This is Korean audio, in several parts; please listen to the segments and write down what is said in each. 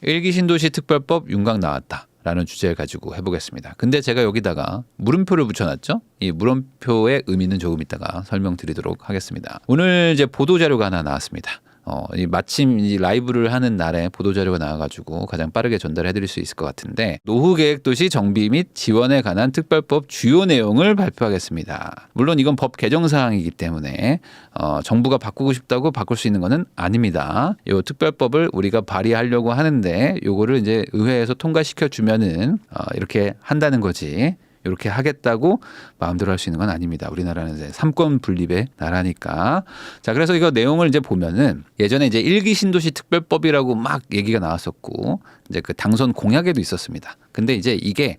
일기 신도시 특별법 윤곽 나왔다 라는 주제를 가지고 해보겠습니다. 근데 제가 여기다가 물음표를 붙여놨죠. 이 물음표의 의미는 조금 이따가 설명드리도록 하겠습니다. 오늘 이제 보도자료가 하나 나왔습니다. 마침 이 라이브를 하는 날에 보도자료가 나와가지고 가장 빠르게 전달해드릴 수 있을 것 같은데, 노후계획도시 정비 및 지원에 관한 특별법 주요 내용을 발표하겠습니다. 물론 이건 법 개정 사항이기 때문에 정부가 바꾸고 싶다고 바꿀 수 있는 것은 아닙니다. 이 특별법을 우리가 발의하려고 하는데 요거를 이제 의회에서 통과시켜 주면은 이렇게 한다는 거지. 이렇게 하겠다고 마음대로 할 수 있는 건 아닙니다. 우리나라는 이제 삼권 분립의 나라니까. 자, 그래서 이거 내용을 이제 보면은 예전에 이제 일기 신도시 특별법이라고 막 얘기가 나왔었고, 이제 그 당선 공약에도 있었습니다. 근데 이제 이게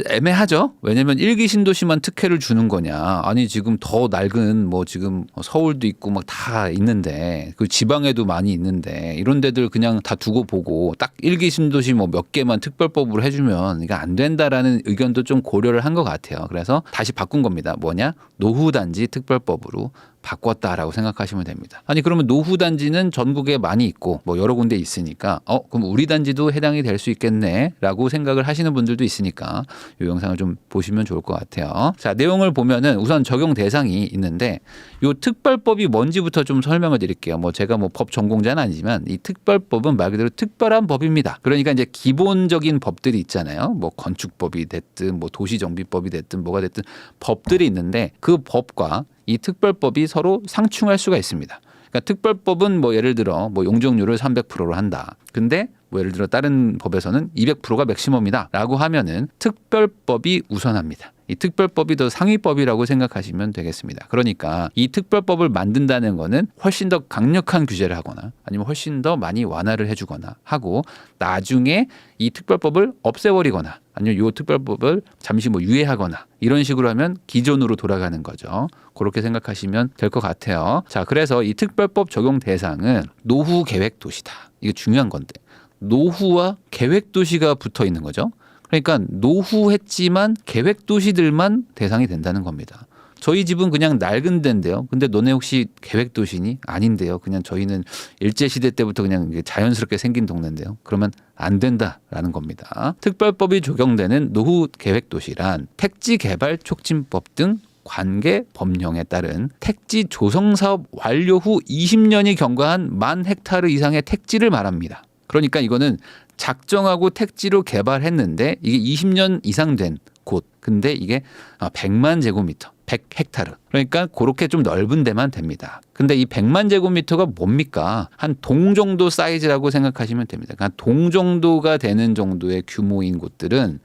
애매하죠. 왜냐면 일기 신도시만 특혜를 주는 거냐. 아니 지금 더 낡은 뭐 지금 서울도 있고 막 다 있는데, 그 지방에도 많이 있는데 이런 데들 그냥 다 두고 보고 딱 일기 신도시 뭐 몇 개만 특별법으로 해주면 이거 안 된다라는 의견도 좀 고려를 한 것 같아요. 그래서 다시 바꾼 겁니다. 뭐냐? 노후단지 특별법으로 바꿨다라고 생각하시면 됩니다. 아니 그러면 노후단지는 전국에 많이 있고 뭐 여러 군데 있으니까 그럼 우리 단지도 해당이 될 수 있겠네라고 생각을 하시는 분들도 있으니까 이 영상을 좀 보시면 좋을 것 같아요. 자, 내용을 보면은 우선 적용 대상이 있는데, 이 특별법이 뭔지부터 좀 설명을 드릴게요. 뭐 제가 뭐 법 전공자는 아니지만 이 특별법은 말 그대로 특별한 법입니다. 그러니까 이제 기본적인 법들이 있잖아요. 뭐 건축법이 됐든 뭐 도시정비법이 됐든 뭐가 됐든 법들이 있는데, 그 법과 이 특별법이 서로 상충할 수가 있습니다. 그러니까 특별법은 뭐 예를 들어 뭐 용적률을 300%로 한다. 근데 뭐 예를 들어 다른 법에서는 200%가 맥시멈이다 라고 하면은 특별법이 우선합니다. 이 특별법이 더 상위법이라고 생각하시면 되겠습니다. 그러니까 이 특별법을 만든다는 거는 훨씬 더 강력한 규제를 하거나 아니면 훨씬 더 많이 완화를 해주거나 하고, 나중에 이 특별법을 없애버리거나 아니면 이 특별법을 잠시 뭐 유예하거나 이런 식으로 하면 기존으로 돌아가는 거죠. 그렇게 생각하시면 될 것 같아요. 자, 그래서 이 특별법 적용 대상은 노후 계획 도시다. 이게 중요한 건데, 노후와 계획 도시가 붙어 있는 거죠. 그러니까 노후했지만 계획 도시들만 대상이 된다는 겁니다. 저희 집은 그냥 낡은 데인데요. 근데 너네 혹시 계획 도시니? 아닌데요. 그냥 저희는 일제시대 때부터 그냥 자연스럽게 생긴 동네인데요. 그러면 안 된다라는 겁니다. 특별법이 적용되는 노후 계획 도시란 택지개발촉진법 등 관계 법령에 따른 택지 조성 사업 완료 후 20년이 경과한 10,000헥타르 이상의 택지를 말합니다. 그러니까 이거는 작정하고 택지로 개발했는데 이게 20년 이상 된 곳. 근데 이게 100만 제곱미터, 100헥타르. 그러니까 그렇게 좀 넓은 데만 됩니다. 근데 이 100만 제곱미터가 뭡니까? 한 동 정도 사이즈라고 생각하시면 됩니다. 그러니까 동 정도가 되는 정도의 규모인 곳들은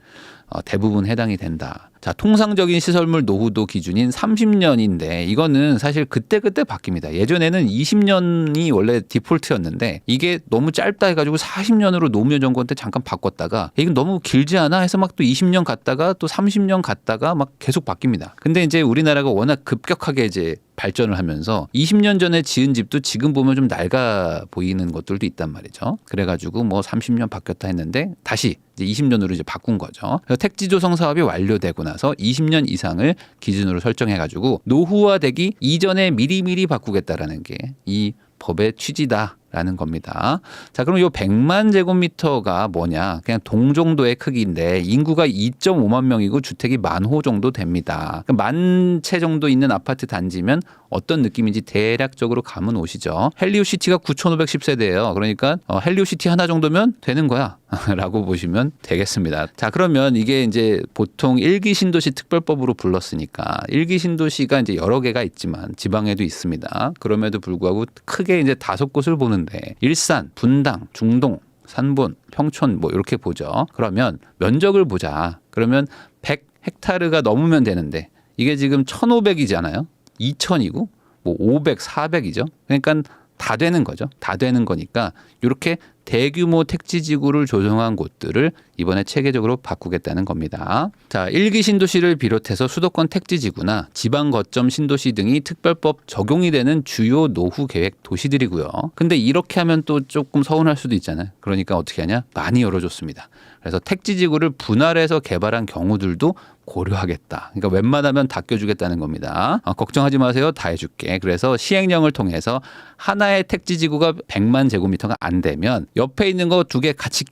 대부분 해당이 된다. 자, 통상적인 시설물 노후도 기준인 30년인데 이거는 사실 그때그때 바뀝니다. 예전에는 20년이 원래 디폴트였는데 이게 너무 짧다 해가지고 40년으로 노무현 정권 때 잠깐 바꿨다가 이건 너무 길지 않아 해서 막 또 20년 갔다가 또 30년 갔다가 막 계속 바뀝니다. 근데 이제 우리나라가 워낙 급격하게 이제 발전을 하면서 20년 전에 지은 집도 지금 보면 좀 낡아 보이는 것들도 있단 말이죠. 그래가지고 뭐 30년 바뀌었다 했는데 다시 이제 20년으로 이제 바꾼 거죠. 그래서 택지 조성 사업이 완료되고 나서 20년 이상을 기준으로 설정해가지고 노후화되기 이전에 미리미리 바꾸겠다라는 게 이 법의 취지다라는 겁니다. 자, 그럼 이 100만 제곱미터가 뭐냐? 그냥 동 정도의 크기인데 인구가 2.5만 명이고 주택이 10,000호 정도 됩니다. 10,000채 정도 있는 아파트 단지면 어떤 느낌인지 대략적으로 감은 오시죠. 헬리오시티가 9,510세대예요. 그러니까 헬리오시티 하나 정도면 되는 거야 라고 보시면 되겠습니다. 자, 그러면 이게 이제 보통 일기 신도시 특별법으로 불렀으니까 일기 신도시가 이제 여러 개가 있지만 지방에도 있습니다. 그럼에도 불구하고 크게 이제 5곳을 보는데 일산, 분당, 중동, 산본, 평촌 뭐 이렇게 보죠. 그러면 면적을 보자. 그러면 100헥타르가 넘으면 되는데 이게 지금 1,500이잖아요. 2,000이고 뭐 500, 400이죠. 그러니까 다 되는 거죠. 다 되는 거니까 이렇게 대규모 택지지구를 조성한 곳들을 이번에 체계적으로 바꾸겠다는 겁니다. 자, 일기 신도시를 비롯해서 수도권 택지지구나 지방 거점 신도시 등이 특별법 적용이 되는 주요 노후 계획 도시들이고요. 근데 이렇게 하면 또 조금 서운할 수도 있잖아요. 그러니까 어떻게 하냐? 많이 열어줬습니다. 그래서 택지지구를 분할해서 개발한 경우들도 고려하겠다. 그러니까 웬만하면 다 껴주겠다는 겁니다. 걱정하지 마세요. 다 해줄게. 그래서 시행령을 통해서 하나의 택지지구가 100만 제곱미터가 안 되면 옆에 있는 거 두 개 같이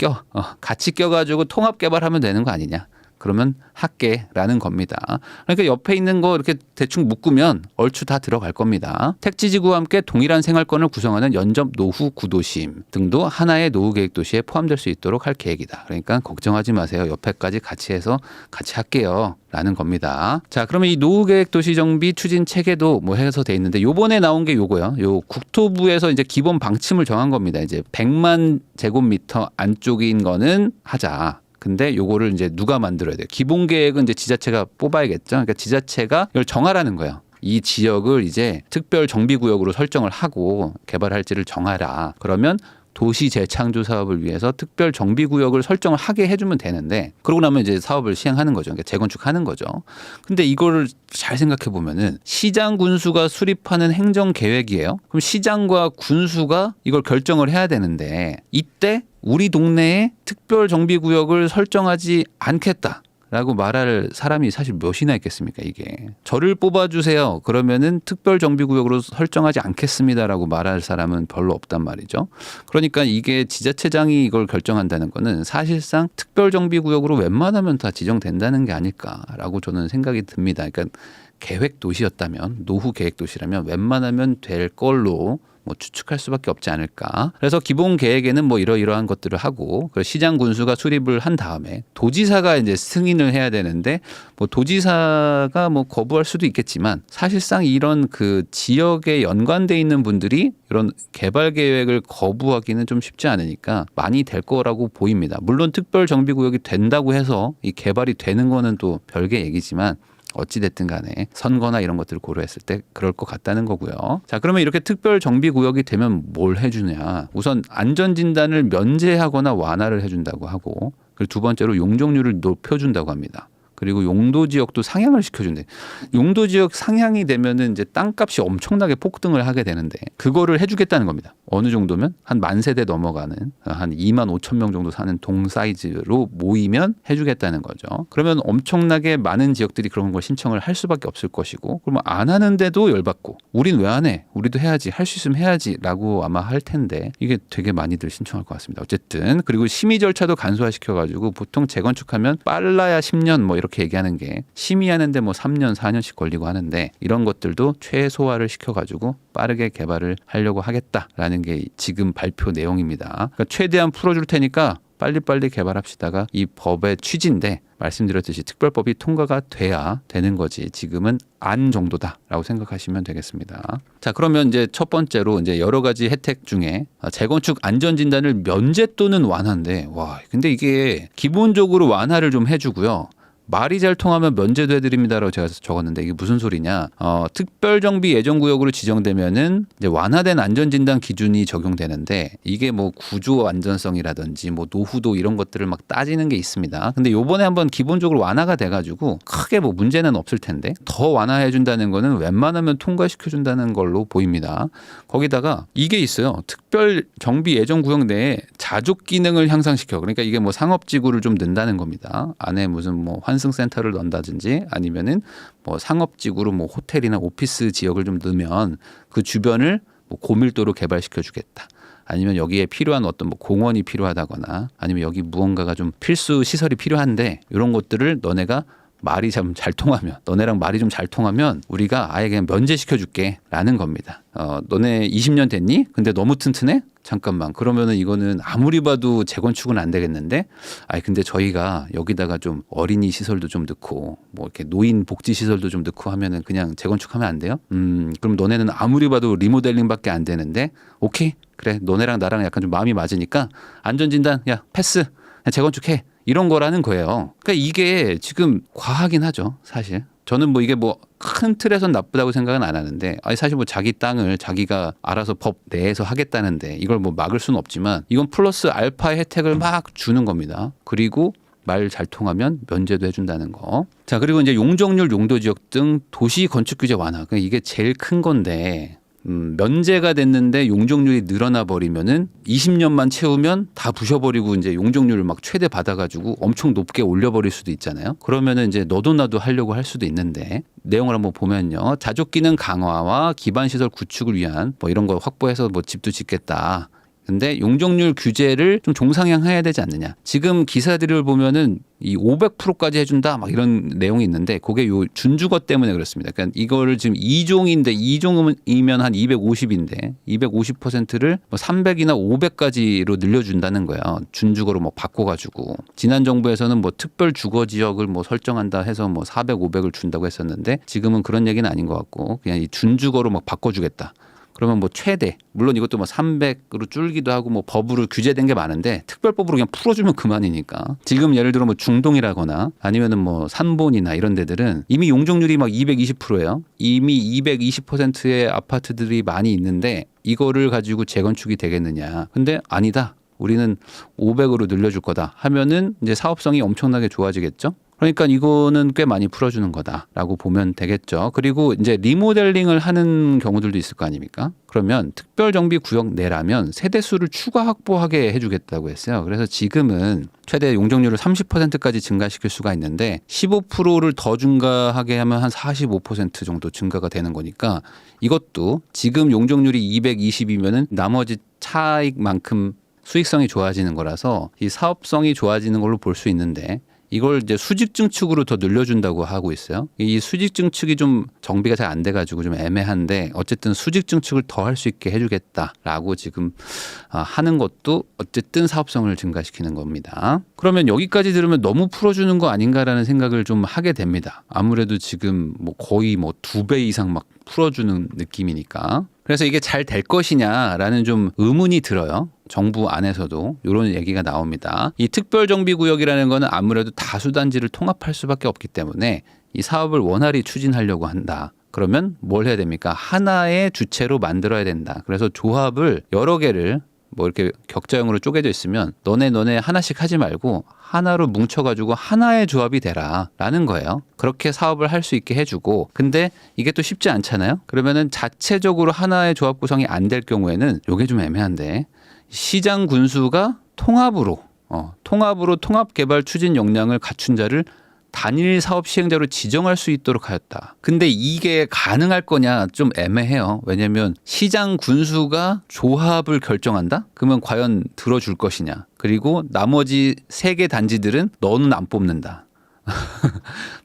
같이 껴가지고 통합 개발하면 되는 거 아니냐. 그러면 할게라는 겁니다. 그러니까 옆에 있는 거 이렇게 대충 묶으면 얼추 다 들어갈 겁니다. 택지지구와 함께 동일한 생활권을 구성하는 연접 노후 구도심 등도 하나의 노후 계획 도시에 포함될 수 있도록 할 계획이다. 그러니까 걱정하지 마세요. 옆에까지 같이 해서 같이 할게요. 라는 겁니다. 자, 그러면 이 노후 계획 도시 정비 추진 체계도 뭐 해서 돼 있는데 요번에 나온 게 요거요. 요 국토부에서 이제 기본 방침을 정한 겁니다. 이제 100만 제곱미터 안쪽인 거는 하자. 근데 요거를 이제 누가 만들어야 돼요? 기본 계획은 이제 지자체가 뽑아야겠죠. 그러니까 지자체가 이걸 정하라는 거예요. 이 지역을 이제 특별 정비 구역으로 설정을 하고 개발할지를 정하라. 그러면 도시 재창조 사업을 위해서 특별 정비 구역을 설정을 하게 해주면 되는데 그러고 나면 이제 사업을 시행하는 거죠. 그러니까 재건축하는 거죠. 근데 이거를 잘 생각해 보면은 시장 군수가 수립하는 행정 계획이에요. 그럼 시장과 군수가 이걸 결정을 해야 되는데 이때 우리 동네에 특별 정비 구역을 설정하지 않겠다. 라고 말할 사람이 사실 몇이나 있겠습니까, 이게. 저를 뽑아주세요. 그러면은 특별정비구역으로 설정하지 않겠습니다라고 말할 사람은 별로 없단 말이죠. 그러니까 이게 지자체장이 이걸 결정한다는 거는 사실상 특별정비구역으로 웬만하면 다 지정된다는 게 아닐까라고 저는 생각이 듭니다. 그러니까 계획 도시였다면, 노후 계획 도시라면 웬만하면 될 걸로 뭐 추측할 수밖에 없지 않을까. 그래서 기본 계획에는 뭐 이러이러한 것들을 하고 시장 군수가 수립을 한 다음에 도지사가 이제 승인을 해야 되는데 뭐 도지사가 뭐 거부할 수도 있겠지만 사실상 이런 그 지역에 연관돼 있는 분들이 이런 개발 계획을 거부하기는 좀 쉽지 않으니까 많이 될 거라고 보입니다. 물론 특별 정비 구역이 된다고 해서 이 개발이 되는 거는 또 별개 얘기지만 어찌됐든 간에 선거나 이런 것들을 고려했을 때 그럴 것 같다는 거고요. 자, 그러면 이렇게 특별 정비 구역이 되면 뭘 해주냐. 우선 안전진단을 면제하거나 완화를 해준다고 하고 그리고 두 번째로 용적률을 높여준다고 합니다. 그리고 용도 지역도 상향을 시켜준대. 용도 지역 상향이 되면은 이제 땅값이 엄청나게 폭등을 하게 되는데 그거를 해주겠다는 겁니다. 어느 정도면 한 10,000세대 넘어가는 한 25,000명 정도 사는 동 사이즈로 모이면 해주겠다는 거죠. 그러면 엄청나게 많은 지역들이 그런 걸 신청을 할 수밖에 없을 것이고 그러면 안 하는데도 열받고 우린 왜 안 해? 우리도 해야지. 할 수 있으면 해야지라고 아마 할 텐데 이게 되게 많이들 신청할 것 같습니다. 어쨌든 그리고 심의 절차도 간소화시켜가지고 보통 재건축하면 빨라야 10년 뭐 이렇게 얘기하는 게 심의하는데 뭐 3년 4년씩 걸리고 하는데 이런 것들도 최소화를 시켜가지고 빠르게 개발을 하려고 하겠다라는 게 지금 발표 내용입니다. 그러니까 최대한 풀어줄 테니까 빨리빨리 개발합시다가 이 법의 취지인데 말씀드렸듯이 특별법이 통과가 돼야 되는 거지 지금은 안 정도다라고 생각하시면 되겠습니다. 자, 그러면 이제 첫 번째로 이제 여러 가지 혜택 중에 재건축 안전진단을 면제 또는 완화인데 와, 근데 이게 기본적으로 완화를 좀 해주고요. 말이 잘 통하면 면제도 해드립니다라고 제가 적었는데 이게 무슨 소리냐? 특별정비 예정구역으로 지정되면은 이제 완화된 안전진단 기준이 적용되는데 이게 뭐 구조 안전성이라든지 뭐 노후도 이런 것들을 막 따지는 게 있습니다. 근데 요번에 한번 기본적으로 완화가 돼가지고 크게 뭐 문제는 없을 텐데 더 완화해준다는 거는 웬만하면 통과시켜준다는 걸로 보입니다. 거기다가 이게 있어요. 특별정비 예정구역 내에 자족 기능을 향상시켜. 그러니까 이게 뭐 상업지구를 좀 넣는다는 겁니다. 안에 무슨 뭐 환승센터를 넣는다든지 아니면은 뭐 상업지구로 뭐 호텔이나 오피스 지역을 좀 넣으면 그 주변을 뭐 고밀도로 개발시켜 주겠다. 아니면 여기에 필요한 어떤 뭐 공원이 필요하다거나 아니면 여기 무언가가 좀 필수 시설이 필요한데 이런 것들을 너네가 말이 좀 잘 통하면 너네랑 말이 좀 잘 통하면 우리가 아예 그냥 면제시켜 줄게 라는 겁니다. 너네 20년 됐니? 근데 너무 튼튼해? 잠깐만. 그러면은 이거는 아무리 봐도 재건축은 안 되겠는데 근데 저희가 여기다가 좀 어린이 시설도 좀 넣고 뭐 이렇게 노인 복지 시설도 좀 넣고 하면은 그냥 재건축하면 안 돼요? 그럼 너네는 아무리 봐도 리모델링밖에 안 되는데 오케이. 그래. 너네랑 나랑 약간 좀 마음이 맞으니까 안전진단 야 패스. 그냥 재건축해. 이런 거라는 거예요. 그러니까 이게 지금 과하긴 하죠, 사실. 저는 뭐 이게 뭐 큰 틀에선 나쁘다고 생각은 안 하는데 사실 뭐 자기 땅을 자기가 알아서 법 내에서 하겠다는데 이걸 뭐 막을 수는 없지만 이건 플러스 알파 혜택을 막 주는 겁니다. 그리고 말 잘 통하면 면제도 해준다는 거. 자, 그리고 이제 용적률, 용도지역 등 도시 건축 규제 완화. 그러니까 이게 제일 큰 건데 면제가 됐는데 용적률이 늘어나 버리면은 20년만 채우면 다 부셔버리고 이제 용적률을 막 최대 받아가지고 엄청 높게 올려버릴 수도 있잖아요. 그러면은 이제 너도 나도 하려고 할 수도 있는데 내용을 한번 보면요. 자족 기능 강화와 기반 시설 구축을 위한 뭐 이런 거 확보해서 뭐 집도 짓겠다. 근데 용적률 규제를 좀 종상향해야 되지 않느냐. 지금 기사들을 보면은 이 500%까지 해준다 막 이런 내용이 있는데 그게 요 준주거 때문에 그렇습니다. 그러니까 이거를 지금 2종인데 2종이면 한 250인데 250%를 뭐 300이나 500까지로 늘려준다는 거예요. 준주거로 뭐 바꿔가지고 지난 정부에서는 뭐 특별 주거 지역을 뭐 설정한다 해서 뭐 400, 500을 준다고 했었는데 지금은 그런 얘기는 아닌 것 같고 그냥 이 준주거로 막 바꿔주겠다. 그러면 뭐 최대 물론 이것도 뭐 300으로 줄기도 하고 뭐 법으로 규제된 게 많은데 특별법으로 그냥 풀어주면 그만이니까 지금 예를 들어 뭐 중동이라거나 아니면은 뭐 산본이나 이런 데들은 이미 용적률이 막 220%예요. 이미 220%의 아파트들이 많이 있는데 이거를 가지고 재건축이 되겠느냐. 근데 아니다. 우리는 500으로 늘려줄 거다 하면은 이제 사업성이 엄청나게 좋아지겠죠. 그러니까 이거는 꽤 많이 풀어주는 거다라고 보면 되겠죠. 그리고 이제 리모델링을 하는 경우들도 있을 거 아닙니까? 그러면 특별정비구역 내라면 세대수를 추가 확보하게 해주겠다고 했어요. 그래서 지금은 최대 용적률을 30%까지 증가시킬 수가 있는데 15%를 더 증가하게 하면 한 45% 정도 증가가 되는 거니까 이것도 지금 용적률이 220이면은 나머지 차익만큼 수익성이 좋아지는 거라서 이 사업성이 좋아지는 걸로 볼 수 있는데 이걸 이제 수직 증축으로 더 늘려준다고 하고 있어요. 이 수직 증축이 좀 정비가 잘 안 돼가지고 좀 애매한데 어쨌든 수직 증축을 더 할 수 있게 해주겠다라고 지금 하는 것도 어쨌든 사업성을 증가시키는 겁니다. 그러면 여기까지 들으면 너무 풀어주는 거 아닌가라는 생각을 좀 하게 됩니다. 아무래도 지금 뭐 거의 뭐 2배 이상 막 풀어주는 느낌이니까. 그래서 이게 잘 될 것이냐라는 좀 의문이 들어요. 정부 안에서도 이런 얘기가 나옵니다. 이 특별정비구역이라는 거는 아무래도 다수단지를 통합할 수밖에 없기 때문에 이 사업을 원활히 추진하려고 한다. 그러면 뭘 해야 됩니까? 하나의 주체로 만들어야 된다. 그래서 조합을 여러 개를 뭐 이렇게 격자형으로 쪼개져 있으면 너네 하나씩 하지 말고 하나로 뭉쳐가지고 하나의 조합이 되라라는 거예요. 그렇게 사업을 할 수 있게 해주고 근데 이게 또 쉽지 않잖아요. 그러면은 자체적으로 하나의 조합 구성이 안 될 경우에는 이게 좀 애매한데 시장 군수가 통합으로 통합 개발 추진 역량을 갖춘 자를 단일 사업 시행자로 지정할 수 있도록 하였다. 근데 이게 가능할 거냐 좀 애매해요. 왜냐하면 시장 군수가 조합을 결정한다? 그러면 과연 들어줄 것이냐. 그리고 나머지 3개 단지들은 너는 안 뽑는다.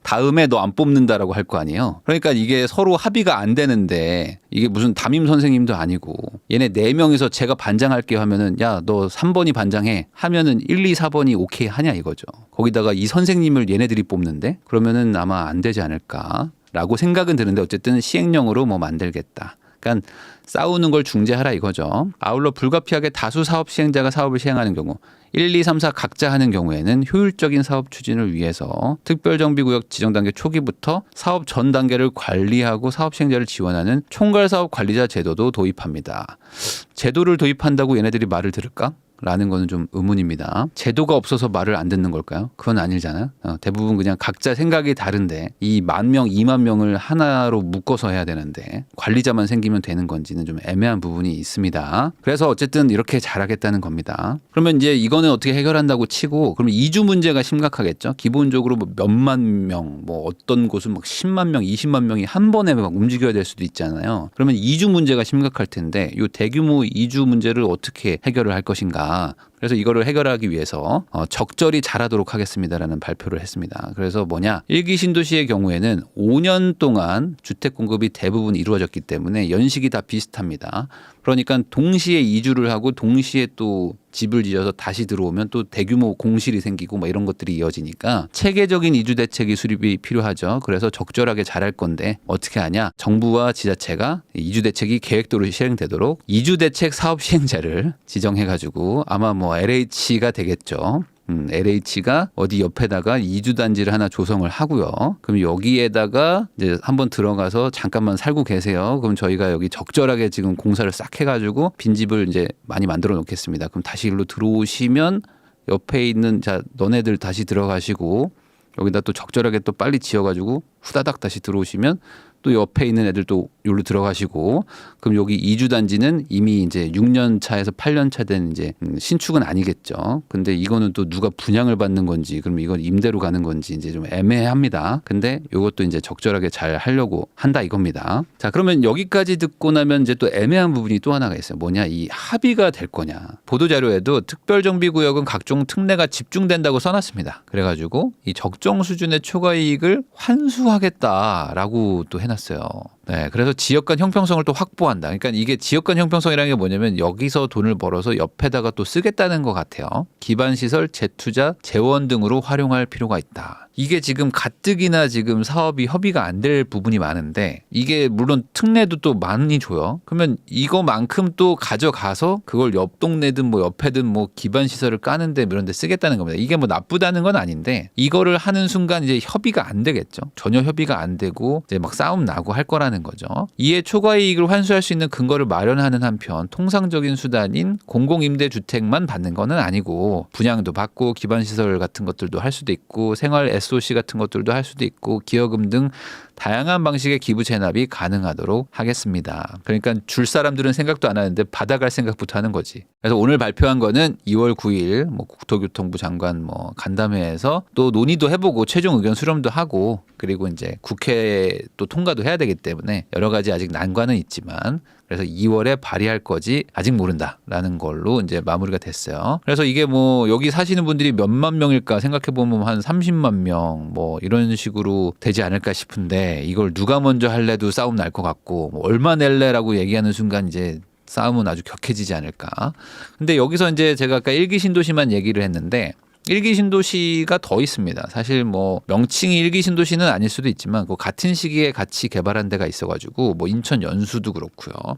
다음에 너 안 뽑는다라고 할 거 아니에요. 그러니까 이게 서로 합의가 안 되는데 이게 무슨 담임 선생님도 아니고 얘네 4명이서 제가 반장할게요 하면은 야 너 3번이 반장해 하면은 1, 2, 4번이 오케이 하냐 이거죠. 거기다가 이 선생님을 얘네들이 뽑는데 그러면은 아마 안 되지 않을까라고 생각은 드는데 어쨌든 시행령으로 뭐 만들겠다. 그러니까 싸우는 걸 중재하라 이거죠. 아울러 불가피하게 다수 사업 시행자가 사업을 시행하는 경우 1, 2, 3, 4 각자 하는 경우에는 효율적인 사업 추진을 위해서 특별정비구역 지정 단계 초기부터 사업 전 단계를 관리하고 사업 시행자를 지원하는 총괄사업 관리자 제도도 도입합니다. 제도를 도입한다고 얘네들이 말을 들을까? 라는 거는 좀 의문입니다. 제도가 없어서 말을 안 듣는 걸까요? 그건 아니잖아요. 대부분 그냥 각자 생각이 다른데 이 10,000명, 20,000명을 하나로 묶어서 해야 되는데 관리자만 생기면 되는 건지는 좀 애매한 부분이 있습니다. 그래서 어쨌든 이렇게 잘하겠다는 겁니다. 그러면 이제 이거는 어떻게 해결한다고 치고 그러면 이주 문제가 심각하겠죠. 기본적으로 뭐 몇만 명, 뭐 어떤 곳은 막 10만 명, 20만 명이 한 번에 막 움직여야 될 수도 있잖아요. 그러면 이주 문제가 심각할 텐데 이 대규모 이주 문제를 어떻게 해결을 할 것인가. 그래서 이거를 해결하기 위해서 적절히 잘하도록 하겠습니다라는 발표를 했습니다. 그래서 뭐냐 1기 신도시의 경우에는 5년 동안 주택 공급이 대부분 이루어졌기 때문에 연식이 다 비슷합니다. 그러니까 동시에 이주를 하고 동시에 또 집을 지어서 다시 들어오면 또 대규모 공실이 생기고 뭐 이런 것들이 이어지니까 체계적인 이주 대책이 수립이 필요하죠. 그래서 적절하게 잘할 건데 어떻게 하냐? 정부와 지자체가 이주 대책이 계획대로 시행되도록 이주 대책 사업 시행자를 지정해가지고 아마 뭐 LH가 되겠죠. LH가 어디 옆에다가 이주 단지를 하나 조성을 하고요. 그럼 여기에다가 이제 한번 들어가서 잠깐만 살고 계세요. 그럼 저희가 여기 적절하게 지금 공사를 싹 해가지고 빈집을 이제 많이 만들어 놓겠습니다. 그럼 다시 일로 들어오시면 옆에 있는 자 너네들 다시 들어가시고 여기다 또 적절하게 또 빨리 지어가지고 후다닥 다시 들어오시면 또 옆에 있는 애들도 여기로 들어가시고 그럼 여기 이주 단지는 이미 이제 6년 차에서 8년 차 된 이제 신축은 아니겠죠. 근데 이거는 또 누가 분양을 받는 건지 그럼 이건 임대로 가는 건지 이제 좀 애매합니다. 근데 이것도 이제 적절하게 잘 하려고 한다 이겁니다. 자, 그러면 여기까지 듣고 나면 이제 또 애매한 부분이 또 하나가 있어요. 뭐냐? 이 합의가 될 거냐. 보도자료에도 특별정비구역은 각종 특례가 집중된다고 써놨습니다. 그래가지고 이 적정 수준의 초과이익을 환수하겠다라고 또 해놨어요. 네, 그래서 지역 간 형평성을 또 확보한다. 그러니까 이게 지역 간 형평성이라는 게 뭐냐면 여기서 돈을 벌어서 옆에다가 또 쓰겠다는 것 같아요. 기반시설, 재투자, 재원 등으로 활용할 필요가 있다. 이게 지금 가뜩이나 지금 사업이 협의가 안 될 부분이 많은데 이게 물론 특례도 또 많이 줘요. 그러면 이거만큼 또 가져가서 그걸 옆 동네든 뭐 옆에든 뭐 기반시설을 까는데 이런 데 쓰겠다는 겁니다. 이게 뭐 나쁘다는 건 아닌데 이거를 하는 순간 이제 협의가 안 되겠죠. 전혀 협의가 안 되고 이제 막 싸움 나고 할 거라는 거죠. 이에 초과이익을 환수할 수 있는 근거를 마련하는 한편 통상적인 수단인 공공임대주택만 받는 거는 아니고 분양도 받고 기반시설 같은 것들도 할 수도 있고 생활 SOC 같은 것들도 할 수도 있고 기여금 등 다양한 방식의 기부 재납이 가능하도록 하겠습니다. 그러니까 줄 사람들은 생각도 안 하는데 받아갈 생각부터 하는 거지. 그래서 오늘 발표한 거는 2월 9일 뭐 국토교통부 장관 뭐 간담회에서 또 논의도 해보고 최종 의견 수렴도 하고 그리고 이제 국회에 또 통과도 해야 되기 때문에 여러 가지 아직 난관은 있지만 그래서 2월에 발의할 거지 아직 모른다라는 걸로 이제 마무리가 됐어요. 그래서 이게 뭐 여기 사시는 분들이 몇만 명일까 생각해 보면 한 30만 명 뭐 이런 식으로 되지 않을까 싶은데 이걸 누가 먼저 할래도 싸움 날 것 같고 뭐 얼마 낼래라고 얘기하는 순간 이제 싸움은 아주 격해지지 않을까. 근데 여기서 이제 제가 아까 일기 신도시만 얘기를 했는데 일기 신도시가 더 있습니다. 사실 뭐 명칭이 일기 신도시는 아닐 수도 있지만 그 같은 시기에 같이 개발한 데가 있어가지고 뭐 인천 연수도 그렇고요.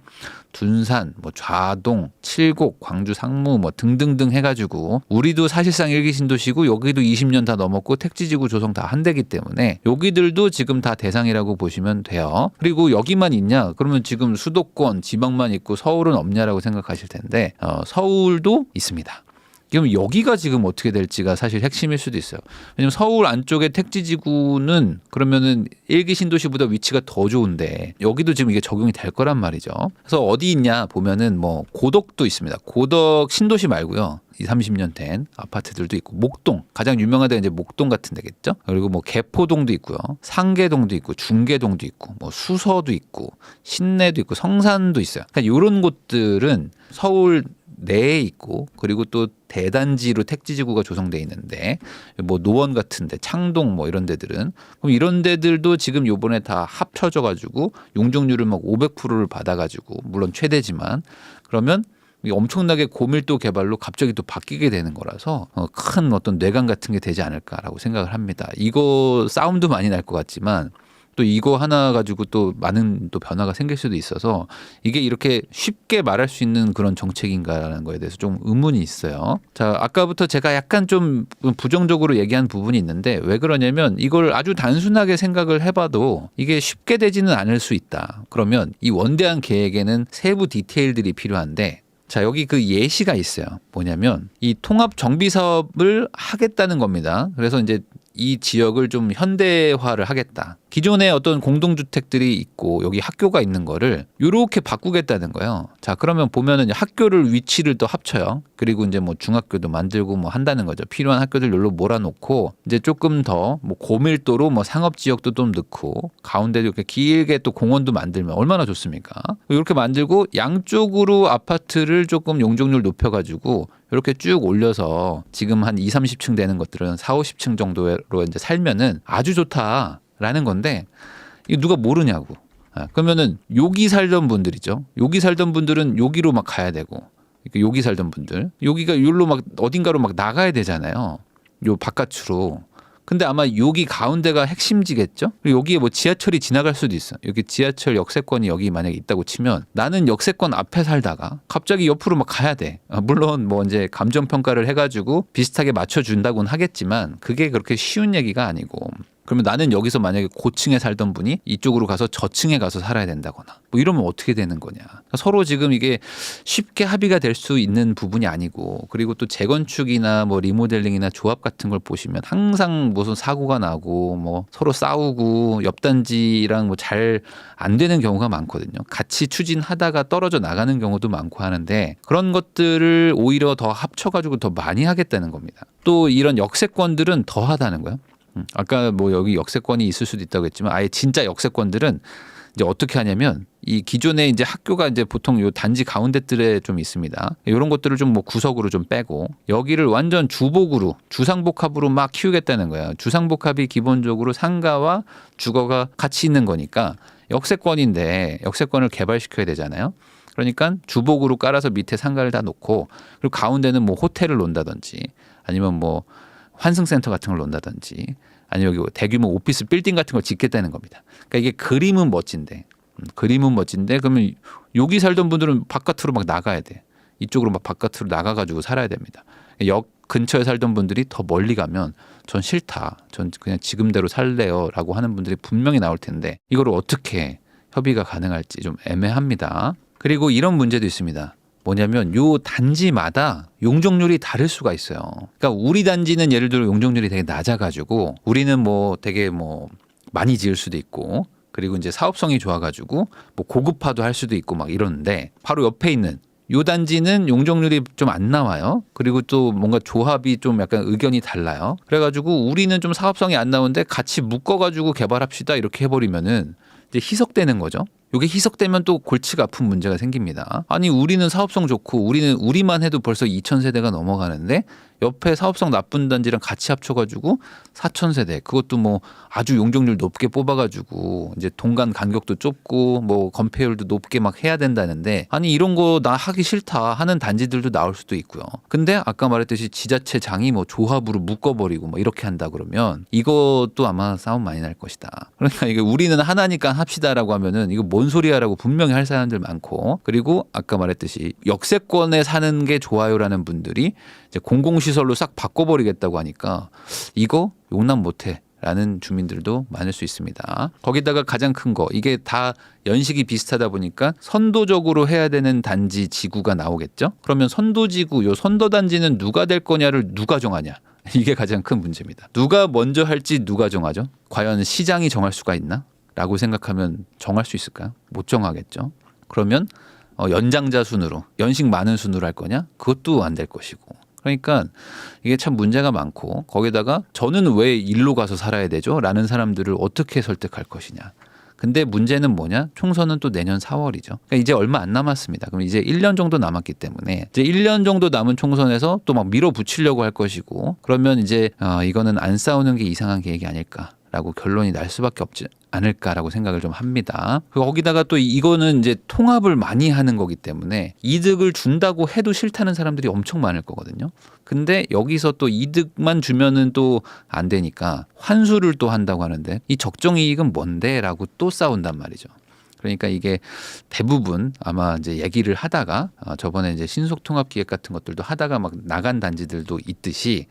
둔산, 뭐 좌동, 칠곡, 광주 상무 뭐 등등등 해가지고 우리도 사실상 일기 신도시고 여기도 20년 다 넘었고 택지지구 조성 다 한 데기 때문에 여기들도 지금 다 대상이라고 보시면 돼요. 그리고 여기만 있냐? 그러면 지금 수도권, 지방만 있고 서울은 없냐라고 생각하실 텐데 서울도 있습니다. 그럼 여기가 지금 어떻게 될지가 사실 핵심일 수도 있어요. 왜냐면 서울 안쪽의 택지지구는 그러면은 일기 신도시보다 위치가 더 좋은데 여기도 지금 이게 적용이 될 거란 말이죠. 그래서 어디 있냐 보면은 뭐 고덕도 있습니다. 고덕 신도시 말고요. 20, 30년 된 아파트들도 있고 목동 가장 유명한 데가 이제 목동 같은 데겠죠. 그리고 뭐 개포동도 있고요. 상계동도 있고 중계동도 있고 뭐 수서도 있고 신내도 있고 성산도 있어요. 그러니까 이런 곳들은 서울 내에 있고 그리고 또 대단지로 택지지구가 조성돼 있는데 뭐 노원 같은데 창동 뭐 이런 데들은 그럼 이런 데들도 지금 요번에 다 합쳐져 가지고 용적률을 막 500%를 받아가지고 물론 최대지만 그러면 엄청나게 고밀도 개발로 갑자기 또 바뀌게 되는 거라서 큰 어떤 뇌강 같은 게 되지 않을까라고 생각을 합니다. 이거 싸움도 많이 날 것 같지만 또 이거 하나 가지고 또 많은 또 변화가 생길 수도 있어서 이게 이렇게 쉽게 말할 수 있는 그런 정책인가라는 거에 대해서 좀 의문이 있어요. 자, 아까부터 제가 약간 좀 부정적으로 얘기한 부분이 있는데 왜 그러냐면 이걸 아주 단순하게 생각을 해봐도 이게 쉽게 되지는 않을 수 있다. 그러면 이 원대한 계획에는 세부 디테일들이 필요한데 자, 여기 그 예시가 있어요. 뭐냐면 이 통합 정비 사업을 하겠다는 겁니다. 그래서 이제 이 지역을 좀 현대화를 하겠다. 기존에 어떤 공동주택들이 있고 여기 학교가 있는 거를 이렇게 바꾸겠다는 거예요. 자, 그러면 보면은 학교를 위치를 또 합쳐요. 그리고 이제 뭐 중학교도 만들고 뭐 한다는 거죠. 필요한 학교들 여기로 몰아놓고 이제 조금 더 뭐 고밀도로 뭐 상업지역도 좀 넣고 가운데도 이렇게 길게 또 공원도 만들면 얼마나 좋습니까? 이렇게 만들고 양쪽으로 아파트를 조금 용적률 높여가지고 이렇게 쭉 올려서 지금 한 20, 30층 되는 것들은 40, 50층 정도로 이제 살면은 아주 좋다라는 건데 이거 누가 모르냐고. 그러면은 여기 살던 분들이죠. 여기 살던 분들은 여기로 막 가야 되고 여기 살던 분들 여기가 여기로 막 어딘가로 막 나가야 되잖아요. 요 바깥으로. 근데 아마 여기 가운데가 핵심지겠죠? 그리고 여기에 뭐 지하철이 지나갈 수도 있어. 여기 지하철 역세권이 여기 만약에 있다고 치면 나는 역세권 앞에 살다가 갑자기 옆으로 막 가야 돼. 물론 뭐 이제 감정평가를 해가지고 비슷하게 맞춰준다고는 하겠지만 그게 그렇게 쉬운 얘기가 아니고 그러면 나는 여기서 만약에 고층에 살던 분이 이쪽으로 가서 저층에 가서 살아야 된다거나 뭐 이러면 어떻게 되는 거냐. 그러니까 서로 지금 이게 쉽게 합의가 될 수 있는 부분이 아니고, 그리고 또 재건축이나 뭐 리모델링이나 조합 같은 걸 보시면 항상 무슨 사고가 나고 뭐 서로 싸우고 옆 단지랑 뭐 잘 안 되는 경우가 많거든요. 같이 추진하다가 떨어져 나가는 경우도 많고 하는데, 그런 것들을 오히려 더 합쳐가지고 더 많이 하겠다는 겁니다. 또 이런 역세권들은 더 하다는 거예요. 아까 뭐 여기 역세권이 있을 수도 있다고 했지만, 아예 진짜 역세권들은 이제 어떻게 하냐면, 이 기존에 이제 학교가 이제 보통 요 단지 가운데들에 좀 있습니다. 이런 것들을 좀 뭐 구석으로 좀 빼고 여기를 완전 주복으로 주상복합으로 막 키우겠다는 거야. 주상복합이 기본적으로 상가와 주거가 같이 있는 거니까 역세권인데 역세권을 개발시켜야 되잖아요. 그러니까 주복으로 깔아서 밑에 상가를 다 놓고, 그리고 가운데는 뭐 호텔을 놓는다든지 아니면 뭐 환승센터 같은 걸 놓는다든지 아니면 여기 대규모 오피스 빌딩 같은 걸 짓겠다는 겁니다. 그러니까 이게 그림은 멋진데 그러면 여기 살던 분들은 바깥으로 막 나가야 돼. 이쪽으로 막 바깥으로 나가가지고 살아야 됩니다. 역 근처에 살던 분들이 더 멀리 가면 전 싫다, 전 그냥 지금대로 살래요 라고 하는 분들이 분명히 나올 텐데, 이거를 어떻게 협의가 가능할지 좀 애매합니다. 그리고 이런 문제도 있습니다. 뭐냐면 요 단지마다 용적률이 다를 수가 있어요. 그러니까 우리 단지는 예를 들어 용적률이 되게 낮아가지고 우리는 뭐 되게 뭐 많이 지을 수도 있고, 그리고 이제 사업성이 좋아가지고 뭐 고급화도 할 수도 있고 막 이러는데, 바로 옆에 있는 요 단지는 용적률이 좀 안 나와요. 그리고 또 뭔가 조합이 좀 약간 의견이 달라요. 그래가지고 우리는 좀 사업성이 안 나오는데 같이 묶어가지고 개발합시다 이렇게 해버리면은 이제 희석되는 거죠. 이게 희석되면 또 골치가 아픈 문제가 생깁니다. 아니 우리는 사업성 좋고 우리만 해도 벌써 2,000세대가 넘어가는데 옆에 사업성 나쁜 단지랑 같이 합쳐가지고 4,000세대, 그것도 뭐 아주 용적률 높게 뽑아가지고 이제 동간 간격도 좁고 뭐 건폐율도 높게 막 해야 된다는데, 아니 이런 거 나 하기 싫다 하는 단지들도 나올 수도 있고요. 근데 아까 말했듯이 지자체장이 뭐 조합으로 묶어버리고 뭐 이렇게 한다 그러면 이것도 아마 싸움 많이 날 것이다. 그러니까 이게 우리는 하나니까 합시다라고 하면은 이거 뭔 소리야라고 분명히 할 사람들 많고, 그리고 아까 말했듯이 역세권에 사는 게 좋아요라는 분들이 이제 공공시설로 싹 바꿔버리겠다고 하니까 이거 용납 못해 라는 주민들도 많을 수 있습니다. 거기다가 가장 큰 거, 이게 다 연식이 비슷하다 보니까 선도적으로 해야 되는 단지 지구가 나오겠죠. 그러면 선도지구, 요 선도단지는 누가 될 거냐를 누가 정하냐, 이게 가장 큰 문제입니다. 누가 먼저 할지 누가 정하죠? 과연 시장이 정할 수가 있나? 라고 생각하면 정할 수 있을까요? 못 정하겠죠. 그러면 연장자 순으로, 연식 많은 순으로 할 거냐? 그것도 안 될 것이고. 그러니까 이게 참 문제가 많고, 거기다가 저는 왜 일로 가서 살아야 되죠? 라는 사람들을 어떻게 설득할 것이냐. 근데 문제는 뭐냐? 총선은 또 내년 4월이죠. 그러니까 이제 얼마 안 남았습니다. 그럼 이제 1년 정도 남았기 때문에 이제 1년 정도 남은 총선에서 또 막 밀어붙이려고 할 것이고, 그러면 이제 이거는 안 싸우는 게 이상한 계획이 아닐까라고 결론이 날 수밖에 없지 않을까라고 생각을 좀 합니다. 거기다가 또 이거는 이제 통합을 많이 하는 거기 때문에 이득을 준다고 해도 싫다는 사람들이 엄청 많을 거거든요. 근데 여기서 또 이득만 주면은 또 안 되니까 환수를 또 한다고 하는데, 이 적정 이익은 뭔데라고 또 싸운단 말이죠. 그러니까 이게 대부분 아마 이제 얘기를 하다가 저번에 이제 신속통합 기획 같은 것들도 하다가 막 나간 단지들도 있듯이,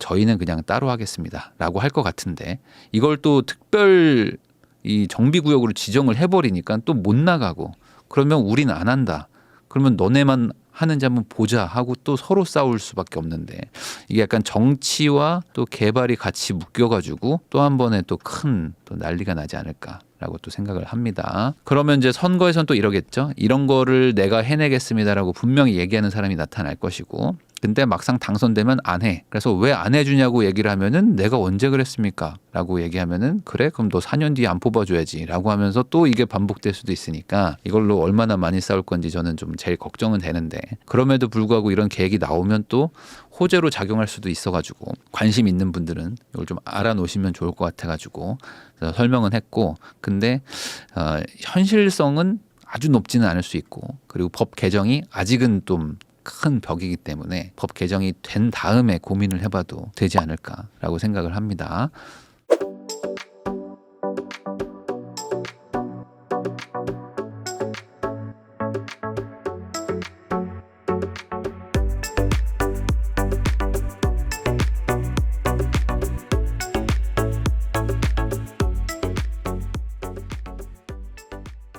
저희는 그냥 따로 하겠습니다라고 할 것 같은데, 이걸 또 특별 이 정비구역으로 지정을 해버리니까 또 못 나가고, 그러면 우리는 안 한다, 그러면 너네만 하는지 한번 보자 하고 또 서로 싸울 수밖에 없는데, 이게 약간 정치와 또 개발이 같이 묶여가지고 또 한 번에 또 큰 또 난리가 나지 않을까라고 또 생각을 합니다. 그러면 이제 선거에선 또 이러겠죠. 이런 거를 내가 해내겠습니다라고 분명히 얘기하는 사람이 나타날 것이고, 근데 막상 당선되면 안 해. 그래서 왜 안 해주냐고 얘기를 하면은 내가 언제 그랬습니까? 라고 얘기하면은 그래? 그럼 너 4년 뒤에 안 뽑아줘야지 라고 하면서 또 이게 반복될 수도 있으니까 이걸로 얼마나 많이 싸울 건지 저는 좀 제일 걱정은 되는데, 그럼에도 불구하고 이런 계획이 나오면 또 호재로 작용할 수도 있어가지고 관심 있는 분들은 이걸 좀 알아놓으시면 좋을 것 같아가지고 설명은 했고, 근데 현실성은 아주 높지는 않을 수 있고, 그리고 법 개정이 아직은 좀 큰 벽이기 때문에 법 개정이 된 다음에 고민을 해봐도 되지 않을까라고 생각을 합니다.